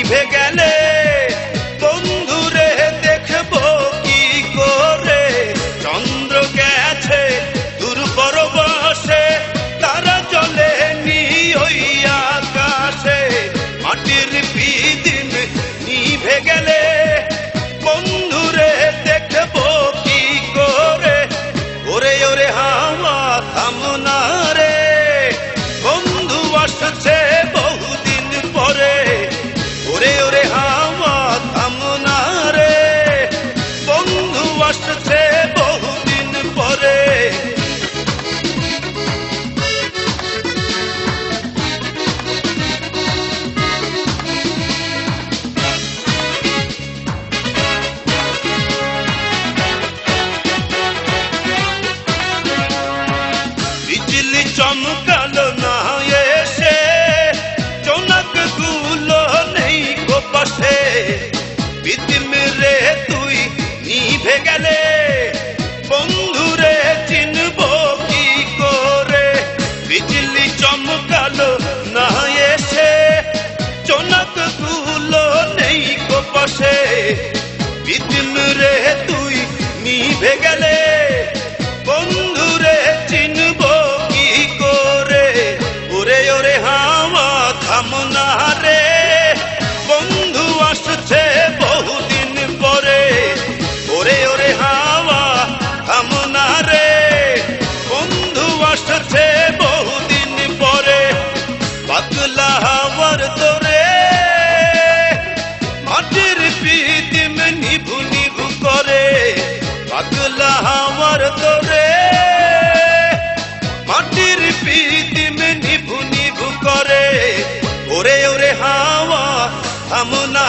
নিভে গেলে বন্ধুরে দেখবো কি করে। চন্দ্র গেছে দূর পরবাসে, তারা জ্বলে নি ওই আকাশে। মাটির পিদিম নিভে গেলে বন্ধুরে দেখবো কি করে। ওরে ওরে হাওয়া থামনা রে, বন্ধু আসছে বহুদিন পরে। ওরে ওরে হাওয়া থামনা রে, বন্ধু আসছে বহুদিন পরে। বিজলি চমকালো না এসে, জোনাক গুলো নেই গো পাশে। পিদিম রে তুই নিভে গেলে বন্ধুরে চিনবো কি করে। বিজলি চমকালো না এসে, জোনাক গুলো নেই গো পাশে। পিদিম রে তুই নিভে গেলে বন্ধুরে চিনবো কি করে। ওরে ওরে হাওয়া থামনা রে, বন্ধু আসছে বহুদিন পরে। ওরে ওরে হাওয়া থামনা রে, বন্ধু আসছে বহুদিন পরে। পাগলা হাওয়ার তোরে মাটির পিদিম নিভু নিভু করে। পাগলা হাওয়ার তোরে মাটির পিদিম নিভু নিভু করে। ওরে ওরে হাওয়া থামনা